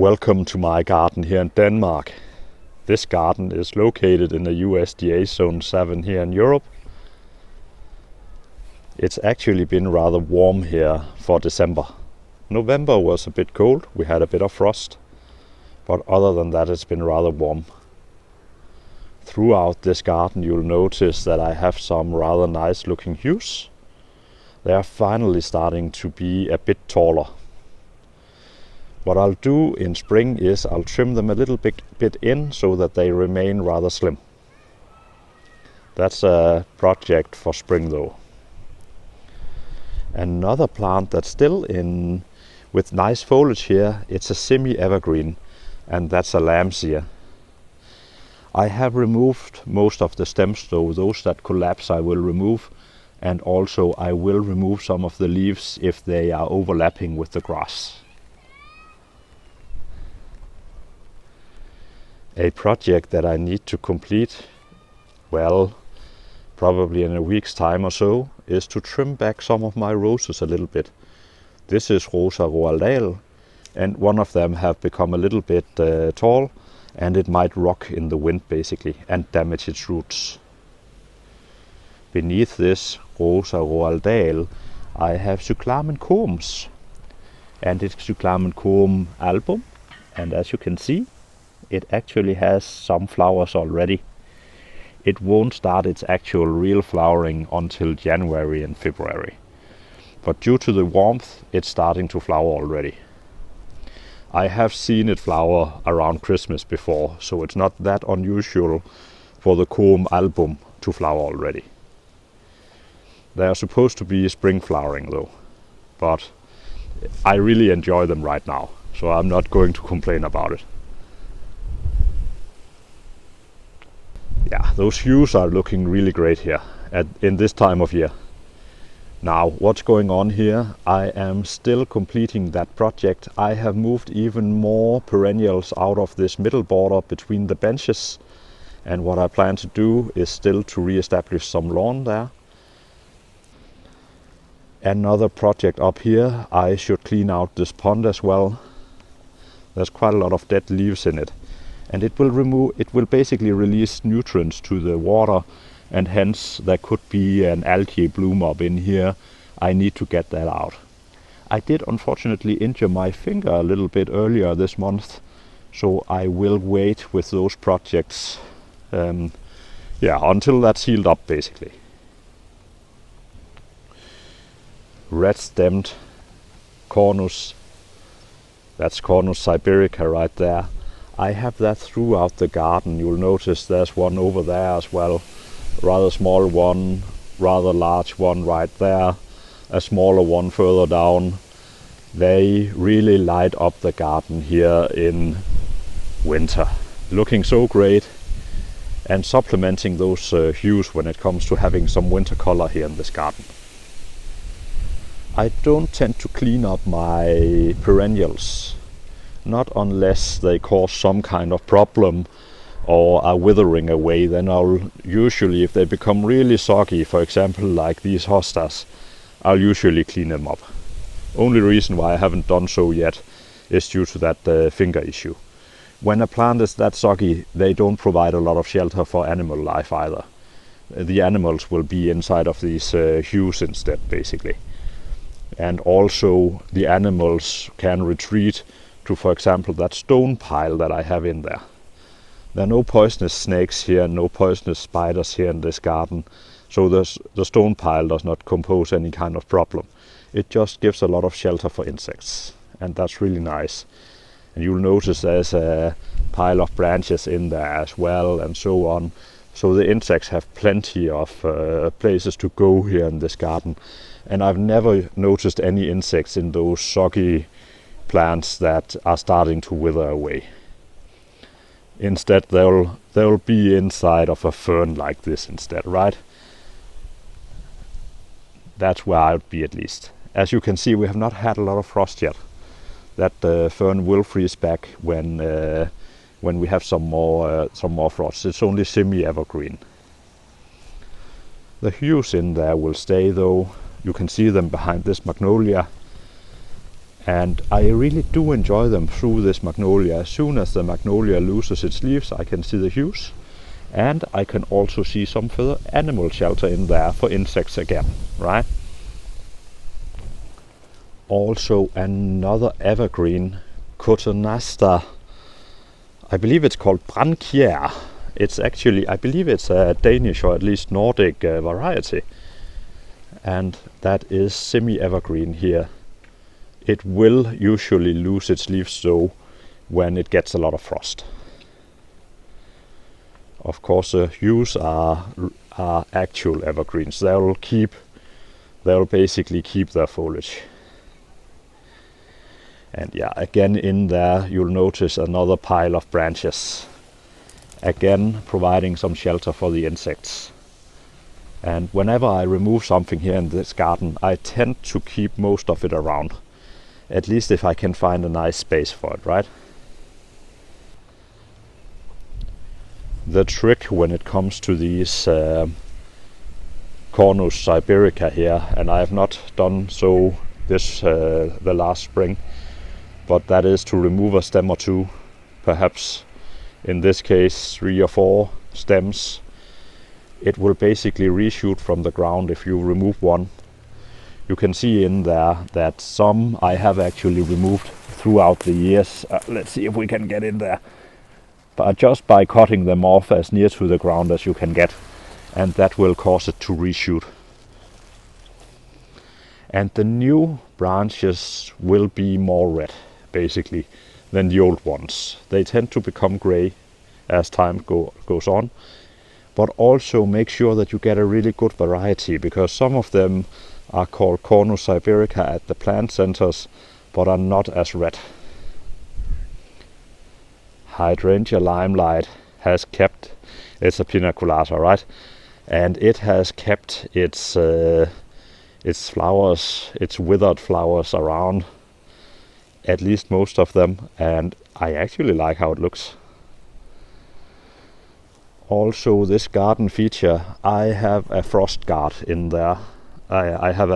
Welcome to my garden here in Denmark. This garden is located in the USDA Zone 7 here in Europe. It's actually been rather warm here for December. November was a bit cold, we had a bit of frost, but other than that it's been rather warm. Throughout this garden you'll notice that I have some rather nice looking yews. They are finally starting to be a bit taller. What I'll do in spring is I'll trim them a little bit in so that they remain rather slim. That's a project for spring though. Another plant that's still in with nice foliage here, it's a semi-evergreen, and that's a lamb's-ear. I have removed most of the stems though, those that collapse I will remove, and also I will remove some of the leaves if they are overlapping with the grass. A project that I need to complete, well, probably in a week's time or so, is to trim back some of my roses a little bit. This is Rosa Roaldal, and one of them have become a little bit tall, and it might rock in the wind basically and damage its roots. Beneath this Rosa Roaldal I have Cyclamen Coums, and it's Cyclamen Coum Album, and as you can see it actually has some flowers already. It won't start its actual real flowering until January and February, but due to the warmth it's starting to flower already. I have seen it flower around Christmas before, so it's not that unusual for the Coum Album to flower already. They are supposed to be spring flowering though, but I really enjoy them right now, so I'm not going to complain about it. Yeah, those yews are looking really great here in this time of year. Now, what's going on here? I am still completing that project. I have moved even more perennials out of this middle border between the benches, and what I plan to do is still to re-establish some lawn there. Another project up here, I should clean out this pond as well. There's quite a lot of dead leaves in it, and it will basically release nutrients to the water, and hence there could be an algae bloom up in here. I need to get that out. I did unfortunately injure my finger a little bit earlier this month, so I will wait with those projects until that's healed up basically. Red-stemmed Cornus, that's Cornus siberica right there. I have that throughout the garden. You'll notice there's one over there as well. Rather small one, rather large one right there, a smaller one further down. They really light up the garden here in winter. Looking so great, and supplementing those hues when it comes to having some winter color here in this garden. I don't tend to clean up my perennials, not unless they cause some kind of problem or are withering away. Then I'll usually, if they become really soggy, for example like these hostas, I'll usually clean them up. Only reason why I haven't done so yet is due to that finger issue. When a plant is that soggy, they don't provide a lot of shelter for animal life either. The animals will be inside of these hues instead basically. And also the animals can retreat to, for example, that stone pile that I have in there. There are no poisonous snakes here, no poisonous spiders here in this garden, so the stone pile does not compose any kind of problem. It just gives a lot of shelter for insects, and that's really nice. And you'll notice there's a pile of branches in there as well, and so on. So the insects have plenty of places to go here in this garden. And I've never noticed any insects in those soggy plants that are starting to wither away. Instead they'll be inside of a fern like this instead, right? That's where I'd be at least. As you can see, we have not had a lot of frost yet. That fern will freeze back when we have some more frost. It's only semi-evergreen. The hues in there will stay though. You can see them behind this magnolia. And I really do enjoy them through this magnolia. As soon as the magnolia loses its leaves, I can see the hues, and I can also see some further animal shelter in there for insects again, right? Also another evergreen, Cotonasta. I believe it's called Brankier. It's actually, I believe it's a Danish or at least Nordic variety. And that is semi-evergreen here. It will usually lose its leaves though when it gets a lot of frost. Of course, the hues are actual evergreens. They'll basically keep their foliage. And yeah, again in there you'll notice another pile of branches. Again, providing some shelter for the insects. And whenever I remove something here in this garden, I tend to keep most of it around. At least if I can find a nice space for it, right? The trick when it comes to these Cornus siberica here, and I have not done so this the last spring, but that is to remove a stem or two, perhaps in this case 3 or 4 stems. It will basically reshoot from the ground if you remove one. You can see in there that some I have actually removed throughout the years. Let's see if we can get in there. But just by cutting them off as near to the ground as you can get, and that will cause it to reshoot. And the new branches will be more red, basically, than the old ones. They tend to become gray as time goes on, but also make sure that you get a really good variety, because some of them are called Cornus siberica at the plant centers, but are not as red. Hydrangea limelight has kept, it's a pina colada, right? And it has kept its flowers, its withered flowers around, at least most of them, and I actually like how it looks. Also, this garden feature, I have a frost guard in there. I have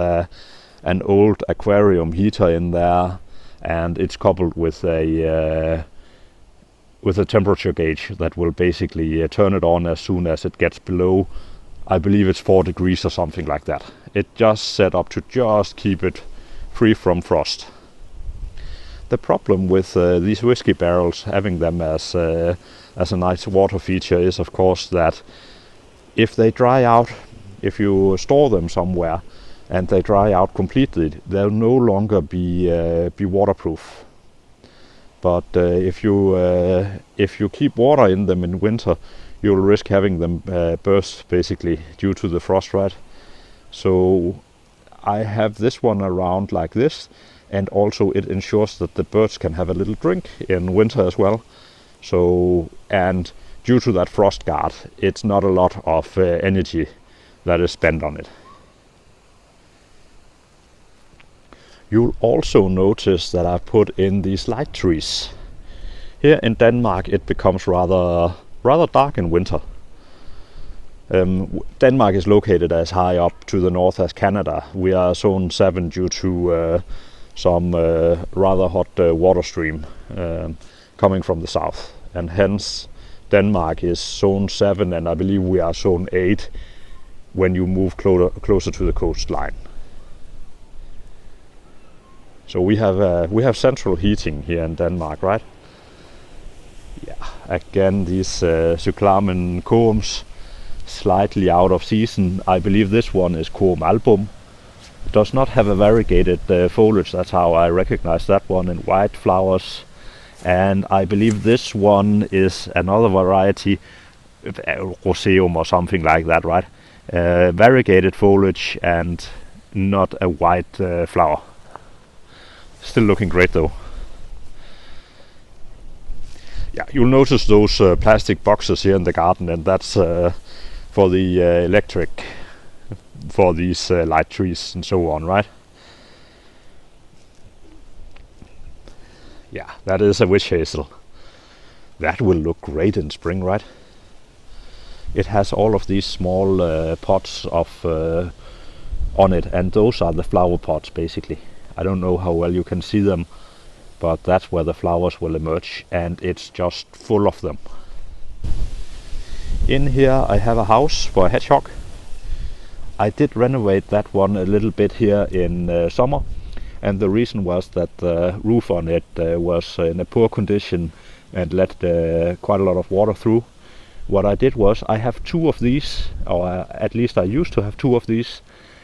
an old aquarium heater in there, and it's coupled with a temperature gauge that will basically turn it on as soon as it gets below, I believe it's 4 degrees or something like that. It just set up to just keep it free from frost. The problem with these whiskey barrels, having them as a nice water feature, is of course that if they dry out, if you store them somewhere and they dry out completely, they'll no longer be waterproof. But if you keep water in them in winter, you'll risk having them burst basically due to the frost, right? So I have this one around like this, and also it ensures that the birds can have a little drink in winter as well. So, and due to that frost guard, it's not a lot of energy that is spent on it. You'll also notice that I put in these light trees. Here in Denmark it becomes rather dark in winter. Denmark is located as high up to the north as Canada. We are zone 7 due to some rather hot water stream coming from the south, and hence Denmark is zone 7, and I believe we are zone 8 when you move closer to the coastline. So we have central heating here in Denmark, right? Yeah, again these Cyclamen Coums, slightly out of season. I believe this one is Coum Album. It does not have a variegated foliage, that's how I recognize that one, in white flowers. And I believe this one is another variety, Roseum or something like that, right? Variegated foliage and not a white flower. Still looking great though. Yeah, you'll notice those plastic boxes here in the garden, and that's for the electric, for these light trees and so on, right? Yeah, that is a witch hazel. That will look great in spring, right? It has all of these small pots of on it, and those are the flower pots basically. I don't know how well you can see them, but that's where the flowers will emerge, and it's just full of them. In here I have a house for a hedgehog. I did renovate that one a little bit here in summer, and the reason was that the roof on it was in a poor condition and let quite a lot of water through. What I did was, I have 2 of these, or at least I used to have 2 of these,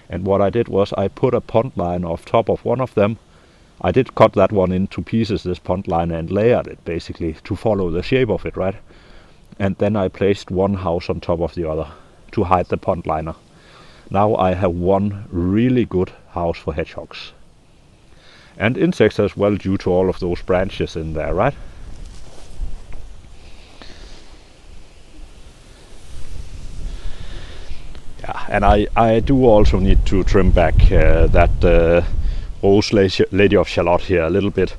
and what I did was I put a pond line off top of one of them. I did cut that one into pieces, this pond line, and layered it basically to follow the shape of it, right? And then I placed one house on top of the other to hide the pond liner. Now I have one really good house for hedgehogs. And insects as well, due to all of those branches in there, right? Yeah, and I do also need to trim back that Rose Lady of Shalott here a little bit.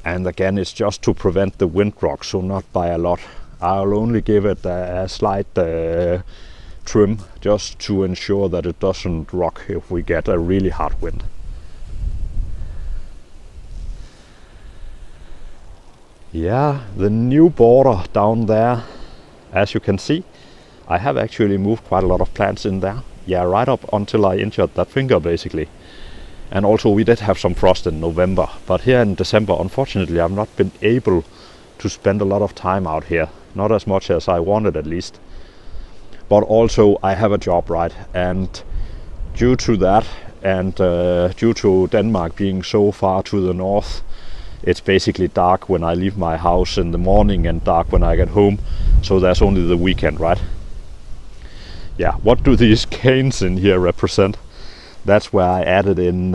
And again, it's just to prevent the wind rock, so not by a lot. I'll only give it a slight trim, just to ensure that it doesn't rock if we get a really hard wind. Yeah, the new border down there, as you can see, I have actually moved quite a lot of plants in there. Yeah, right up until I injured that finger basically. And also we did have some frost in November, but here in December, unfortunately, I've not been able to spend a lot of time out here. Not as much as I wanted, at least. But also I have a job, right? And due to that, and due to Denmark being so far to the north, it's basically dark when I leave my house in the morning and dark when I get home. So there's only the weekend, right? Yeah, what do these canes in here represent? That's where I added in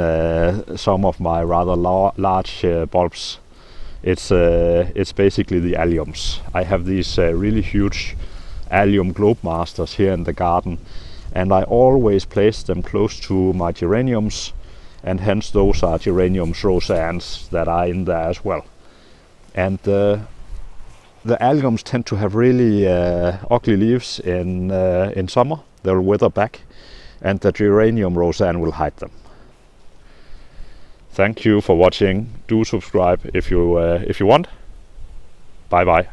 some of my rather large bulbs. It's basically the alliums. I have these really huge allium globe masters here in the garden, and I always place them close to my geraniums, and hence those are geraniums roseannes that are in there as well. And the alliums tend to have really ugly leaves in summer. They'll wither back, and the geranium roseanne will hide them. Thank you for watching. Do subscribe if you want. Bye bye.